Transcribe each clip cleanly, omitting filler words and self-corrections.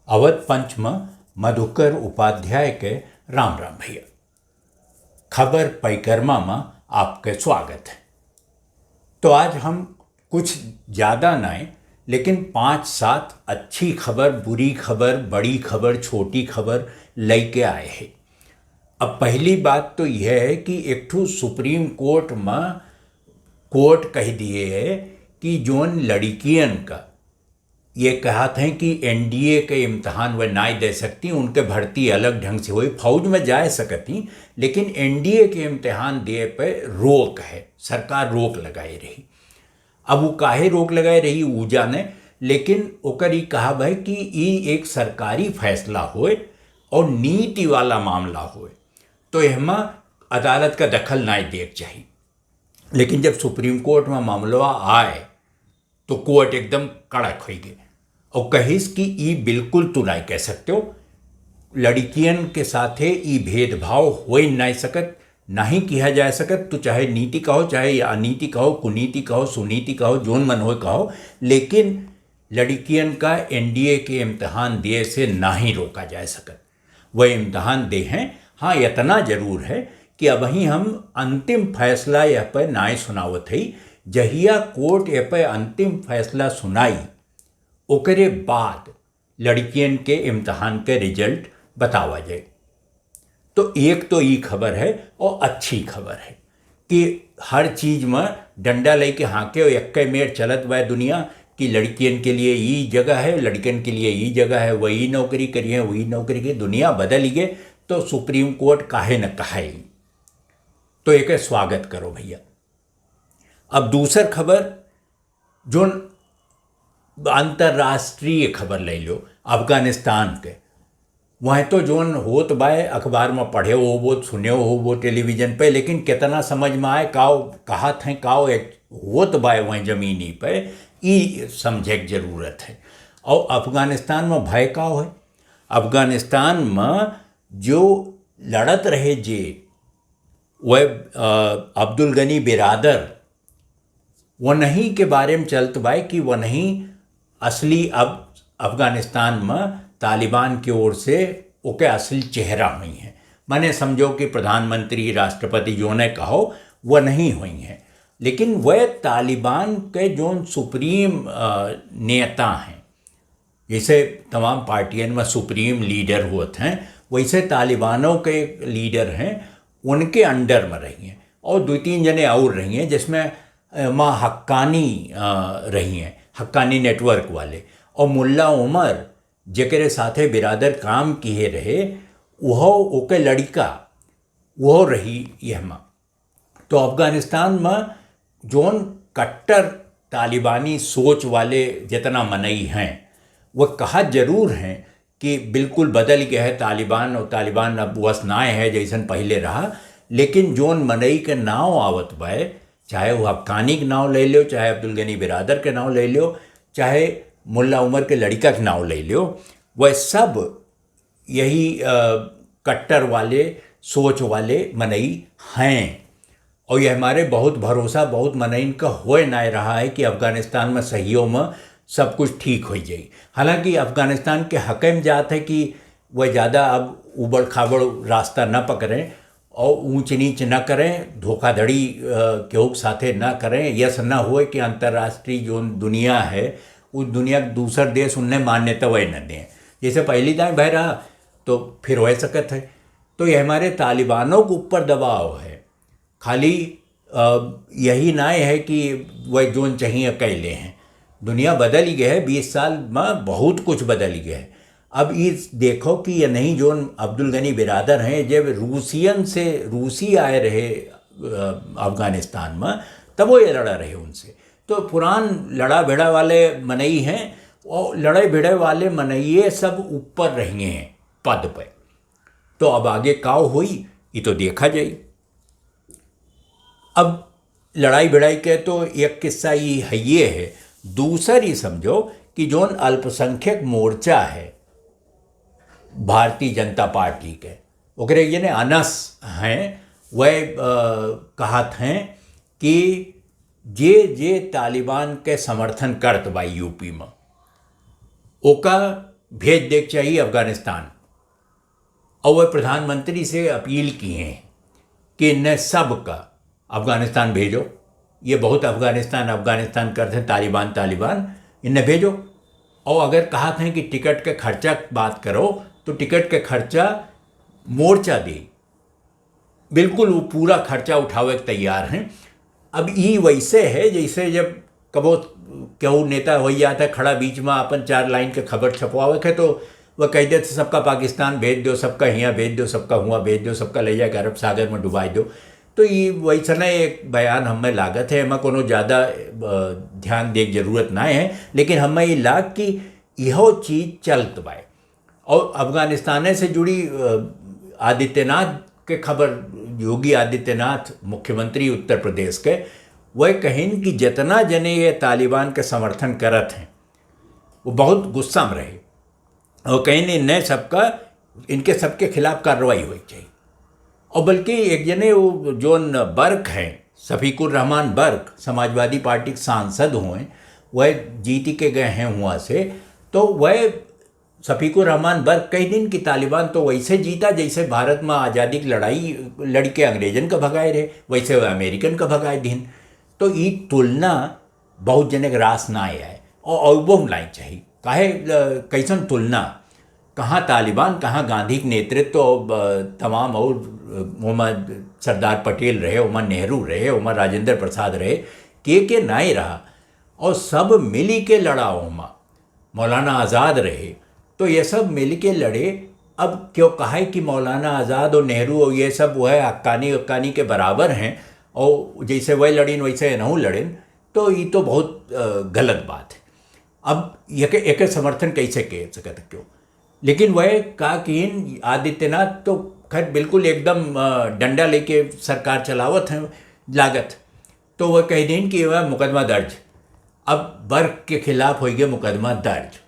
अवध पंच में मधुकर उपाध्याय के राम राम भैया। खबर परिक्रमा में आपके स्वागत है। तो आज हम कुछ ज़्यादा नहीं लेकिन 5-7 अच्छी खबर, बुरी खबर, बड़ी खबर, छोटी खबर लेके आए हैं। अब पहली बात तो यह है कि एक ठो सुप्रीम कोर्ट में कोर्ट कह दिए है कि जोन लड़कियन का ये कहा था कि एनडीए के इम्तहान वह ना दे सकती, उनके भर्ती अलग ढंग से हुई, फौज में जा सकती, लेकिन एनडीए के इम्तहान दिए पे रोक है, सरकार रोक लगाई रही। अब वो काहे रोक लगाई रही ऊ जाने, लेकिन ओकर ई कहा भाई कि ई एक सरकारी फैसला होए और नीति वाला मामला होए तो एहमा अदालत का दखल ना देख चाहिए। लेकिन जब सुप्रीम कोर्ट में मामला आए तो कोर्ट एकदम कड़क हो गए और कहिस कि ई बिल्कुल तू नहीं कह सकते हो, लड़कियन के साथे ई भेदभाव हो नहीं सकत, नहीं किया जा सकत। तो चाहे नीति कहो, चाहे अनीति कहो, कुनीति कहो, सुनीति कहो, जोन मन हो कहो, लेकिन लड़कियन का एनडीए के इम्तहान दिए से नहीं रोका जा सकत। वह इम्तहान दे हैं। हाँ, इतना जरूर है कि अब ही हम अंतिम फैसला यह पर ना सुनावत है। जहिया कोर्ट यह पर अंतिम फैसला सुनाई ओकरे बाद लड़कियन के इम्तहान के रिजल्ट बतावा जाए। तो एक तो ये खबर है और अच्छी खबर है कि हर चीज़ में डंडा लेके हाँके और एक मेर चलत बा दुनिया कि लड़कियन के लिए ये जगह है, लड़कियन के लिए ये जगह है, वही नौकरी करिए, वही नौकरी की दुनिया बदल गए। तो सुप्रीम कोर्ट काहे न कहे, तो एक स्वागत करो भैया। अब दूसर खबर जो अंतर्राष्ट्रीय खबर ले लो अफगानिस्तान के, वह तो जोन होत बाय अखबार में पढ़े हो वो, सुने हो वो टेलीविजन पे, लेकिन कितना समझ में आए काओ कहा थे काओ होत बाय वह जमीनी पे ये समझे की जरूरत है। और अफगानिस्तान में भय काओ है, अफगानिस्तान में जो लड़त रहे जे वह अब्दुल गनी बिरादर वह नहीं के बारे में चलत बाय कि वह नहीं असली अब अफगानिस्तान में तालिबान की ओर से ओके असली चेहरा हुई हैं। मैंने समझो कि प्रधानमंत्री, राष्ट्रपति जो ने कहो वह नहीं हुई हैं, लेकिन वह तालिबान के जो सुप्रीम नेता हैं, जैसे तमाम पार्टियों में सुप्रीम लीडर होते हैं वैसे तालिबानों के लीडर हैं, उनके अंडर में रही हैं। और 2-3 जने और रही हैं जिसमें माँ हक्कानी रही हैं, हक्कानी नेटवर्क वाले, और मुल्ला उमर जेकरे साथे बिरादर काम किए रहे वह ओके लड़का वह रही यह माँ। तो अफगानिस्तान में जोन कट्टर तालिबानी सोच वाले जितना मनई हैं वह कहा जरूर हैं कि बिल्कुल बदल गया है तालिबान, और तालिबान अब वस ना है जैसन पहले रहा। लेकिन जोन मनई के नाव आवत बाय, चाहे वो हक्कानी के नाव ले लो, चाहे अब्दुल गनी बिरादर के नाव ले लो, चाहे मुल्ला उमर के लड़का के नाव ले लो, वह सब यही कट्टर वाले सोच वाले मनई हैं। और ये हमारे बहुत भरोसा बहुत मनइन का हो ना रहा है कि अफ़गानिस्तान में सहियों में सब कुछ ठीक हो जाए। हालांकि अफ़गानिस्तान के हक़ जात है कि वह ज़्यादा अब उबड़ खाबड़ रास्ता न पकड़ें और ऊंच नीच न करें, धोखाधड़ी केहू के साथे न करें, यस न हो कि अंतर्राष्ट्रीय जो दुनिया है उस दुनिया के दूसर देश उन्हें मान्यता वह न दें। जैसे पहली दाएँ बह रहा तो फिर वह सकत है। तो ये हमारे तालिबानों के ऊपर दबाव है, खाली यही ना है कि वह जोन चाहिए अकेले हैं। दुनिया बदल ही गया है, 20 साल में बहुत कुछ बदल ही गया है। अब ये देखो कि ये नहीं जोन अब्दुल गनी बिरादर हैं, जब रूसी आए रहे अफ़गानिस्तान में तब वो ये लड़ा रहे उनसे। तो पुरान लड़ा भिड़ा वाले मनई हैं और लड़े भिड़े वाले मनइये सब ऊपर रहे हैं पद पे। तो अब आगे काव हुई ये तो देखा जाए। अब लड़ाई भिड़ाई के तो एक किस्सा ये है। दूसरी समझो कि जोन अल्पसंख्यक मोर्चा है भारतीय जनता पार्टी के, ओकरे ये ने अनस हैं, वह कहत हैं कि जे तालिबान के समर्थन करत बा यूपी में ओका भेज देक चाहिए अफगानिस्तान। और वह प्रधानमंत्री से अपील किए हैं कि इन्हें सब का अफगानिस्तान भेजो, ये बहुत अफगानिस्तान अफगानिस्तान करते हैं, तालिबान तालिबान, इन्हें भेजो। और अगर कहा था कि टिकट के खर्चा बात करो तो टिकट के खर्चा मोर्चा दे, बिल्कुल वो पूरा खर्चा उठावे तैयार हैं। अब ये वैसे है जैसे जब कबो केहू नेता हो जाता है खड़ा बीच में अपन 4 लाइन के खबर छपवावे के, तो वह कह देते सबका पाकिस्तान भेज दो, सबका यहाँ भेज दो, सबका हुआ भेज दो, सबका ले जाकर अरब सागर में डुबा दो। तो ये वैसा एक बयान हमें लागत है, हमें कोनो ज़्यादा ध्यान दे जरूरत ना है, लेकिन हमें ये लाग कि यहो चीज़ चलत बाय। और अफगानिस्तान से जुड़ी आदित्यनाथ के खबर, योगी आदित्यनाथ मुख्यमंत्री उत्तर प्रदेश के, वह कहें कि जितना जने ये तालिबान के समर्थन करत हैं वो बहुत गुस्सा में रहे, और कहीं इन्हें सबका इनके सबके खिलाफ कार्रवाई होनी चाहिए। और बल्कि एक जने वो जोन बर्क हैं, शफीकुर रहमान बर्क, समाजवादी पार्टी के सांसद हुए, वह जीत के गए हैं वहाँ से। तो वह शफीकुर रहमान बर्क कई दिन कि तालिबान तो वैसे जीता जैसे भारत में आज़ादी की लड़ाई लड़के अंग्रेजन का भगाए रहे, वैसे वह अमेरिकन का भगाए दिन। तो ये तुलना बहुत जने के रास ना आए और अवबोम लाई चाहिए, काहे कैसन तुलना, कहाँ तालिबान, कहाँ गांधी के नेतृत्व तमाम, और मोहम्मद सरदार पटेल रहे, उमर नेहरू रहे, उमर राजेंद्र प्रसाद रहे, के ना ही रहा, और सब मिली के लड़ा। उमा मौलाना आज़ाद रहे, तो ये सब मिल के लड़े। अब क्यों कहा है कि मौलाना आज़ाद और नेहरू और ये सब वह हक्कानी के बराबर हैं, और जैसे वह लड़ीन वैसे नहीं लड़ीन, तो ये तो बहुत गलत बात है। अब एक समर्थन कैसे कह सकते क्यों, लेकिन वह कहा कि आदित्यनाथ तो खैर बिल्कुल एकदम डंडा लेके सरकार चलावत है लागत, तो वह कह दें कि वह मुकदमा दर्ज, अब बर्क के खिलाफ हो गया मुकदमा दर्ज।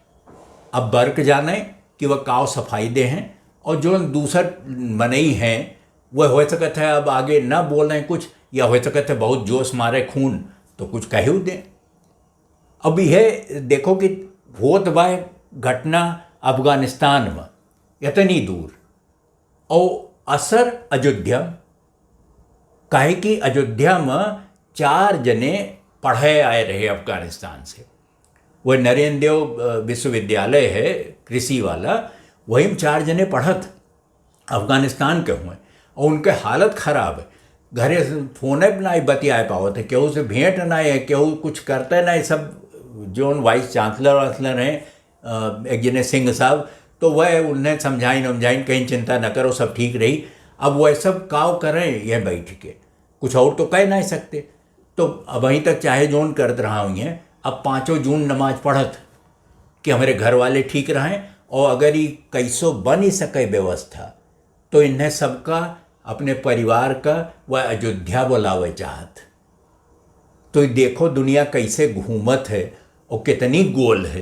अब बर्क जाने कि वह काव सफाई दे हैं, और जो दूसर मनई हैं वह हो सकता है अब आगे न बोल रहे हैं कुछ, या हो सकता है बहुत जोश मारे खून तो कुछ कह दें। अब यह देखो कि होत बा घटना अफगानिस्तान में इतनी दूर, और असर अयोध्या, काहे कि अयोध्या में 4 जने पढ़े आए रहे अफगानिस्तान से। वह नरेंद्र देव विश्वविद्यालय है कृषि वाला, वहीं में 4 जने पढ़त अफगानिस्तान के हुए, और उनके हालत खराब है, घरे फोन पर ना बतिया पावत है, केहू से भेंट ना है, केहू कुछ करते ना, सब जोन वाइस चांसलर हैं एक जने सिंह साहब, तो वह उन्हें समझाइन कहीं चिंता न करो सब ठीक रही। अब वह सब काव करें यह बैठ के, कुछ और तो कह नहीं सकते। तो अब वहीं तक चाहे जोन करते रहा हुई हैं, अब 5 जून नमाज पढ़त कि हमारे घर वाले ठीक रहें, और अगर ये कैसो बन ही सके व्यवस्था तो इन्हें सबका अपने परिवार का वह अयोध्या बुलावे चाहत। तो देखो दुनिया कैसे घूमत है और कितनी गोल है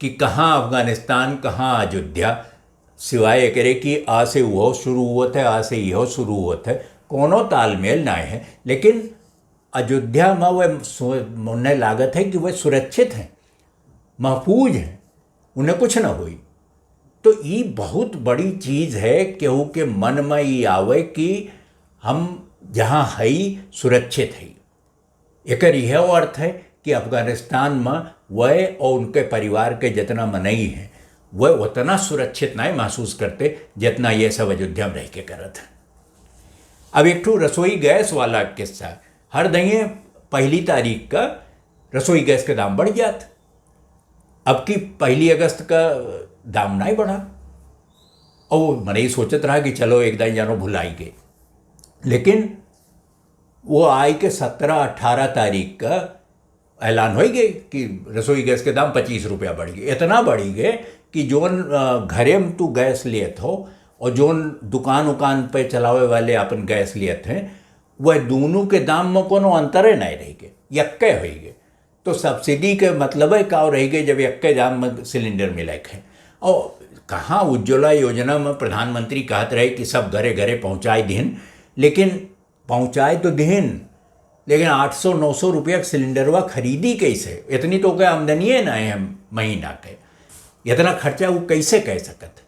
कि कहाँ अफगानिस्तान कहाँ अयोध्या, सिवाय करे कि आ से वो शुरू हुआ था, आ से यह शुरू हुआ था, कोनो तालमेल ना है। लेकिन अयोध्या में वह उन्हें लागत है कि वह सुरक्षित हैं, महफूज हैं, उन्हें कुछ ना हुई। तो ये बहुत बड़ी चीज़ है केहू के मन में ये आवे कि हम जहाँ है सुरक्षित है। एक यह अर्थ है कि अफगानिस्तान में वह और उनके परिवार के जितना मनई हैं वह उतना सुरक्षित नहीं महसूस करते जितना ये सब अयोध्या में रह के करत है। अब एक ठो रसोई गैस वाला किस्सा, हर दही 1 तारीख का रसोई गैस के दाम बढ़ जात। अब की 1 अगस्त का दाम नहीं बढ़ा, और मैंने सोचत रहा कि चलो एक दिन जानो भुलाई गए, लेकिन वो आई के 17-18 तारीख का ऐलान हो गए कि रसोई गैस के दाम 25 रुपया बढ़ गए। इतना बढ़ गए कि जोन घरे में तू गैस लिए हो और जोन दुकान पे चलावे वाले अपन गैस लिए थे, वह दोनों के दाम में कोनो अंतर नहीं रह गए, यक्के हो गए। तो सब्सिडी के मतलब है का रह गए जब यक्के दाम में सिलेंडर मिले है। और कहाँ उज्ज्वला योजना में प्रधानमंत्री कहते रहे कि सब घरे घरे पहुँचाए दिन, लेकिन पहुँचाए तो दिन, लेकिन 800-900 रुपया सिलेंडरवा खरीदी कैसे, इतनी तो क्या आमदनी है ना है महीना के। इतना खर्चा वो कैसे कह सकत।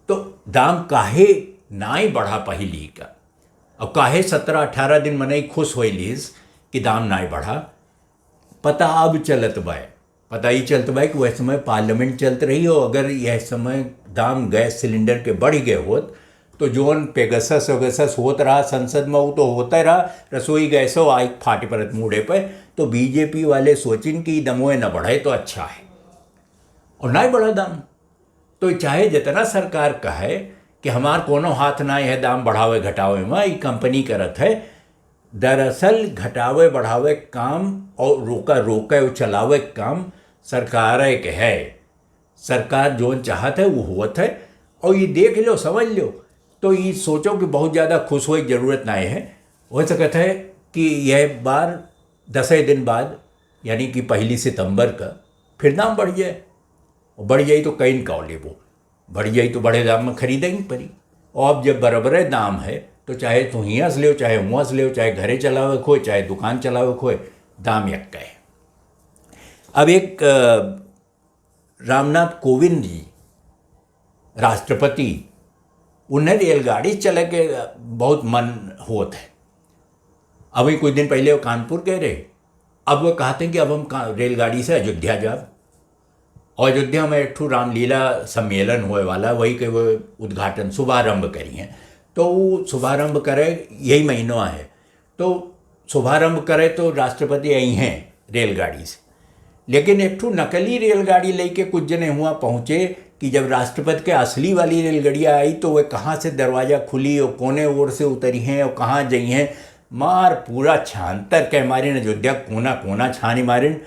तो दाम काहे नाई बढ़ा पहली का, अब काहे 17-18 दिन मनई खुश होइलिस कि दाम नाई बढ़ा। पता अब चलत बा, पता ही चलत बा कि वह समय पार्लियामेंट चलत रही हो, अगर यह समय दाम गैस सिलेंडर के बढ़ गए होत तो जोन पेगसस वगसस होत रहा संसद में वो तो होता रहा, रसोई गैसो आई फाटी परत मूढ़े पे। तो बीजेपी वाले सोचिन कि दमोए न बढ़े तो अच्छा है, और ना ही बढ़ा दाम। तो चाहे जितना सरकार कहे कि हमार कोनो हाथ ना है दाम बढ़ावे घटावे में, ये कंपनी करत है। दरअसल घटावे बढ़ावे काम और रोका रोके चलावे काम सरकार के है। सरकार जो चाहत है वो होत है, और ये देख लो समझ लो। तो ये सोचो कि बहुत ज़्यादा खुश होने की ज़रूरत नहीं है। हो सकता है कि यह बार 10 दिन बाद यानी कि 1 सितंबर का फिर दाम बढ़ जाए, और बढ़ जाए तो कहीं का लेबो, बढ़ जाए तो बड़े दाम में खरीदेंगे परी। और अब जब बराबर दाम है तो चाहे तो हियाँ से ले, चाहे वहाँ से ले, चाहे घरे चलावे खोए, चाहे दुकान चलावे खोए, दाम एक का है। अब एक रामनाथ कोविंद जी राष्ट्रपति, उन्हें रेलगाड़ी चले के बहुत मन होत है। अभी कुछ दिन पहले वो कानपुर गए रहे, अब वो कहते हैं कि अब हम रेलगाड़ी से अयोध्या जाब। और अयोध्या में एक ठू रामलीला सम्मेलन होए वाला, वही के वो उद्घाटन शुभारंभ करी हैं। तो वो शुभारंभ करे यही महीना है, तो शुभारंभ करे तो राष्ट्रपति आई हैं रेलगाड़ी से। लेकिन एक ठू नकली रेलगाड़ी लेके कुछ जने हुआ पहुँचे कि जब राष्ट्रपति के असली वाली रेलगाड़ियाँ आई तो वह कहाँ से दरवाज़ा खुली और कोने ओर से उतरी हैं और कहाँ गई हैं। मार पूरा छानतर के मारिन, अयोध्या कोना कोना छानी मारिन,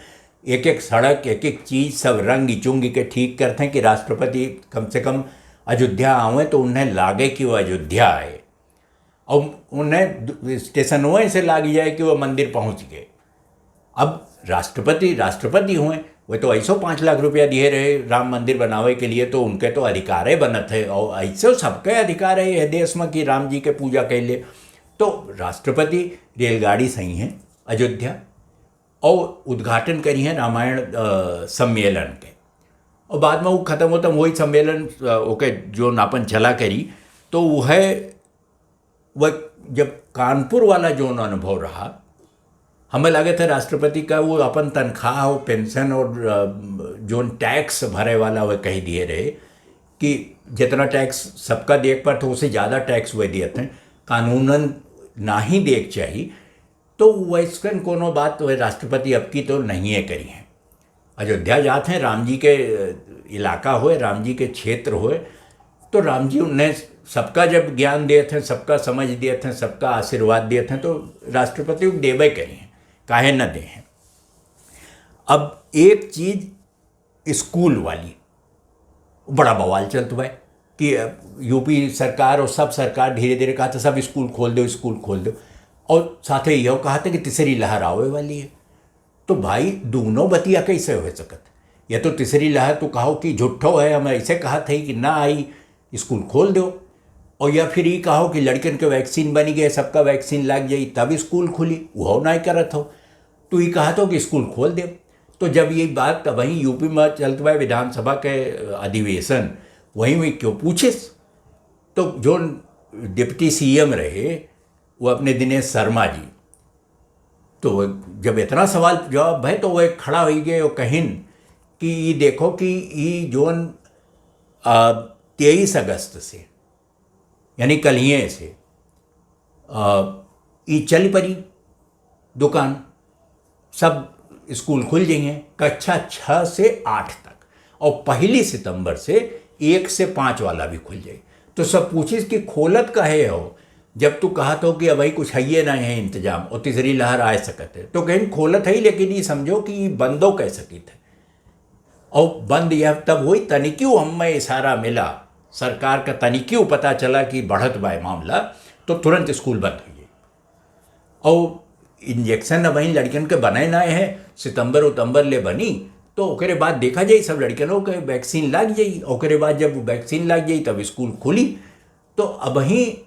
एक एक सड़क एक एक चीज़ सब रंग चुंग के ठीक करते हैं कि राष्ट्रपति कम से कम अयोध्या आवे तो उन्हें लागे कि वो अयोध्या आए, और उन्हें स्टेशनों से लाग जाए कि वो मंदिर पहुंच गए। अब राष्ट्रपति हुए, वे तो ऐसो 5 लाख रुपया दिए रहे राम मंदिर बनावे के लिए, तो उनके तो अधिकार बनत है, और ऐसे सबके अधिकार है देश में कि राम जी के पूजा के लिए। तो राष्ट्रपति रेलगाड़ी सही हैं अयोध्या, और उद्घाटन करी हैं रामायण सम्मेलन के, और बाद में वो ख़त्म होता वही सम्मेलन ओके जो नापन चला करी। तो वह जब कानपुर वाला जो अनुभव रहा, हमें लगे थे राष्ट्रपति का वो अपन तनख्वाह और पेंशन और जो टैक्स भरे वाला वह कह दिए रहे कि जितना टैक्स सबका देख पर तो उससे ज़्यादा टैक्स वह दिए थे, कानूनन ना ही देख चाहिए। तो वैसन कोनो बात तो राष्ट्रपति अब की तो नहीं है करी है। अयोध्या जाते हैं, राम जी के इलाका होए, राम जी के क्षेत्र होए, तो राम जी उन्हें सबका जब ज्ञान दिए थे, सबका समझ दिए थे, सबका आशीर्वाद दिए थे, तो राष्ट्रपति को देवे करी हैं, काहे न दे हैं। अब एक चीज़ स्कूल वाली बड़ा बवाल चलता है कि यूपी सरकार और सब सरकार धीरे धीरे कहा था सब स्कूल खोल दो, स्कूल खोल दो, और साथ ही यह कहा था कि तीसरी लहर आवे वाली है। तो भाई दोनों बतिया कैसे हो सकत, या तो तीसरी लहर तो कहो कि झूठो है, हम ऐसे कहा था कि ना आई स्कूल खोल दो, और या फिर ये कहो कि लड़कन के वैक्सीन बनी गए, सबका वैक्सीन लग जाई तब स्कूल खुली, वो ना करत हो। तो ये कहा था कि स्कूल खोल दे। तो जब ये बात वहीं यूपी में चलते हुए विधानसभा के अधिवेशन वहीं में क्यों पूछे, तो जो डिप्टी सीएम रहे वो अपने दिनेश शर्मा जी, तो जब इतना सवाल जवाब है तो वह खड़ा हो गए और कहिन कि ये देखो कि ये जोन 23 अगस्त से यानी कल ही से ये चल पड़ी दुकान, सब स्कूल खुल जाइए कक्षा 6 से 8 तक, और 1 सितंबर से 1 से 5 वाला भी खुल जाए। तो सब पूछिस कि खोलत काहे हो, जब तू कहा तो कि अभी कुछ है ना है इंतजाम और तीसरी लहर आ सकते, तो कहीं खोलत है, लेकिन ये समझो कि बंदो कह सकी थे। और बंद यह तब हुई तनिक्यों हमें इशारा मिला सरकार का, तनिक्यों पता चला कि बढ़त बा मामला, तो तुरंत स्कूल बंद हुई। और इंजेक्शन वहीं लड़कियों के बनाए ना है, सितंबर उतंबर ले बनी, तो ओकरे बाद देखा जाए सब लड़कियों के वैक्सीन लग जाई, ओकरे बाद जब वैक्सीन लग जाई तब स्कूल खुली। तो अब ही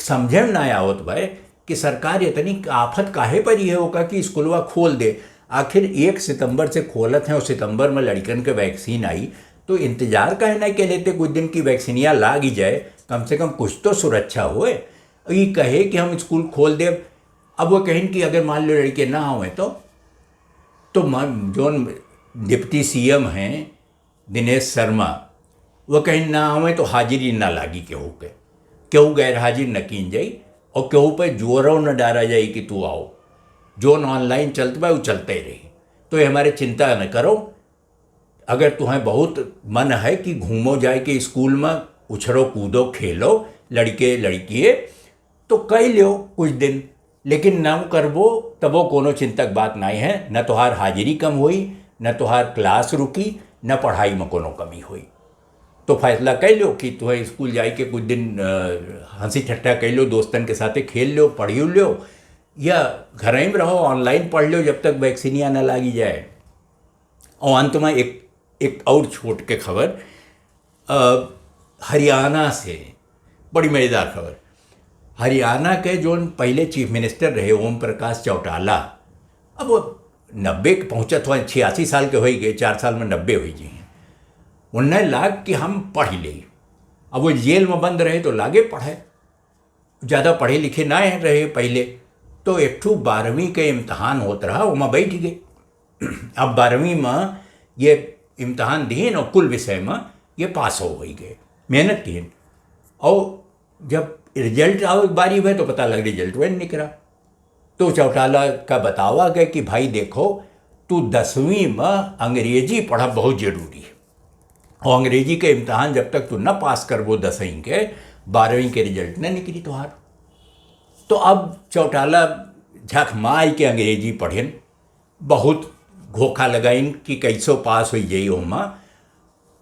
समझे ना आवत भाई कि सरकार इतनी आफत काहे पर ही है होगा कि स्कूलवा खोल दे। आखिर 1 सितंबर से खोलत हैं और सितंबर में लड़कियों के वैक्सीन आई, तो इंतजार का है ना के लेते कुछ दिन की वैक्सीनिया लाग ही जाए, कम से कम कुछ तो सुरक्षा होए। ये कहे कि हम स्कूल खोल दे, अब वो कहें कि अगर मान लो लड़के ना आए तो जो डिप्टी सीएम हैं दिनेश शर्मा, वो कहीं ना आवे तो हाजिरी ना लागी केहू गैर हाजिर न की जाई, और केहू पे जोरों न डारा जाई कि तू आओ। जो ऑनलाइन चलते बा वो चलते ही रही। तो ये हमारे चिंता न करो। अगर तुम्हें बहुत मन है कि घूमो जाए कि स्कूल में उछलो कूदो खेलो लड़के लड़किए, तो कह लो कुछ दिन, लेकिन न करबो तबो कोनो चिंतक बात नहीं है। न तोहार हाजिरी कम हुई, न तोहार क्लास रुकी, न पढ़ाई में कोनो कमी हुई। तो फैसला कर लो कि तुम्हें स्कूल जाए के कुछ दिन हंसी ठट्ठा कर लो, दोस्तन के साथ खेल लो, पढ़ लो, या घर में रहो ऑनलाइन पढ़ लो जब तक वैक्सीनिया न लागी जाए। और अंत में एक और छोट के खबर, हरियाणा से बड़ी मज़ेदार खबर। हरियाणा के जो पहले चीफ मिनिस्टर रहे ओम प्रकाश चौटाला, अब वो 90 के पहुँचत हुआ, 86 साल के हो गए, 4 साल में 90 हो गए। उन्हें लाग कि हम पढ़ ले। अब वो जेल में बंद रहे तो लागे पढ़े, ज़्यादा पढ़े लिखे ना रहे पहले। तो एक 12वीं के इम्तहान होता रहा, वो मैं बैठ गए। अब 12वीं में ये इम्तहान दिए और कुल विषय में ये पास हो गए, मेहनत की। और जब रिजल्ट आओ बारी हुए तो पता लग रिजल्ट वह निकला। तो चौटाला का बतावा गया कि भाई देखो, तू 10वीं में अंग्रेजी पढ़ा बहुत ज़रूरी है, और अंग्रेजी के इम्तहान जब तक तू न पास कर वो 10वीं के, 12वीं के रिजल्ट न निकली तुम्हारा। तो अब चौटाला झक माई के अंग्रेजी पढ़ेन, बहुत घोखा लगाइन कि कैसो पास हो जाई ओमा।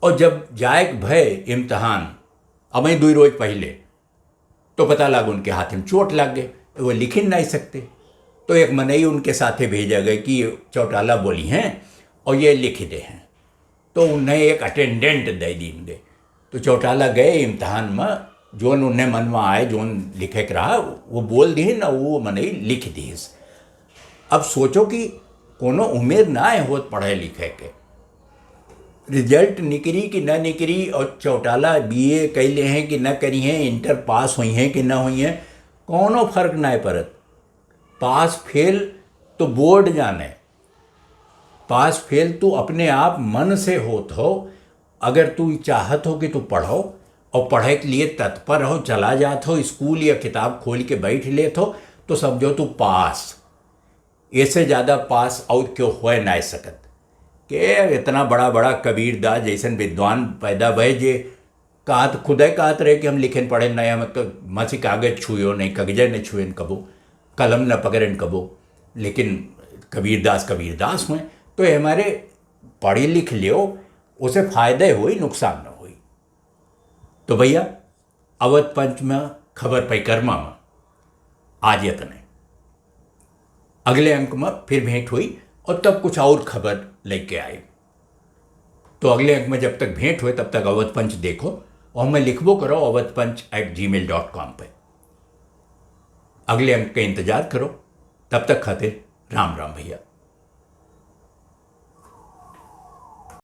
और जब जाए भय इम्तहान, अब 2 रोज पहले, तो पता लगा उनके हाथ में चोट लग गए, वो लिख नहीं सकते। तो एक मनई उनके साथे भेजा गया कि चौटाला बोली हैं और ये लिख दे हैं। तो उन्हें एक अटेंडेंट दे दी। तो चौटाला गए इम्तहान में, जोन उन्हें मन में आए, जोन लिखे के रहा वो बोल दी ना, वो मनई लिख दी। अब सोचो कि कोनो उम्र ना है होत पढ़े लिखे के, रिजल्ट निकली कि न निकली, और चौटाला बीए कैले हैं कि न करी हैं, इंटर पास हुई हैं कि न हुई हैं, कोनो फर्क ना पड़त। पास फेल तो बोर्ड जाने, पास फेल तू अपने आप मन से होत हो। अगर तू चाहत हो कि तू पढ़ो और पढ़े के लिए तत्पर हो, चला जात हो स्कूल या किताब खोल के बैठ लेत हो, तो समझो तू पास। इससे ज़्यादा पास और क्यों हो ना सकत के इतना बड़ा बड़ा कबीरदास जैसन विद्वान पैदा भय जे कहत खुदे कहत रहे कि हम लिखन पढ़े नया, मतलब मसी कागज छुयो नहीं, कागजे नहीं छुएन कबो, कलम न पकड़न कबो, लेकिन कबीरदास हुए। तो ये हमारे पढ़ी लिख लियो, उसे फायदे हुई, नुकसान न हुई। तो भैया अवध पंच में खबर परिक्रमा में आज इतने, अगले अंक में फिर भेंट हुई और तब कुछ और खबर लेके आए। तो अगले अंक में जब तक भेंट हुए तब तक अवध पंच देखो, और मैं लिखबो करो awadhpanch@gmail.com पे। अगले अंक का इंतजार करो, तब तक खातिर राम राम भैया।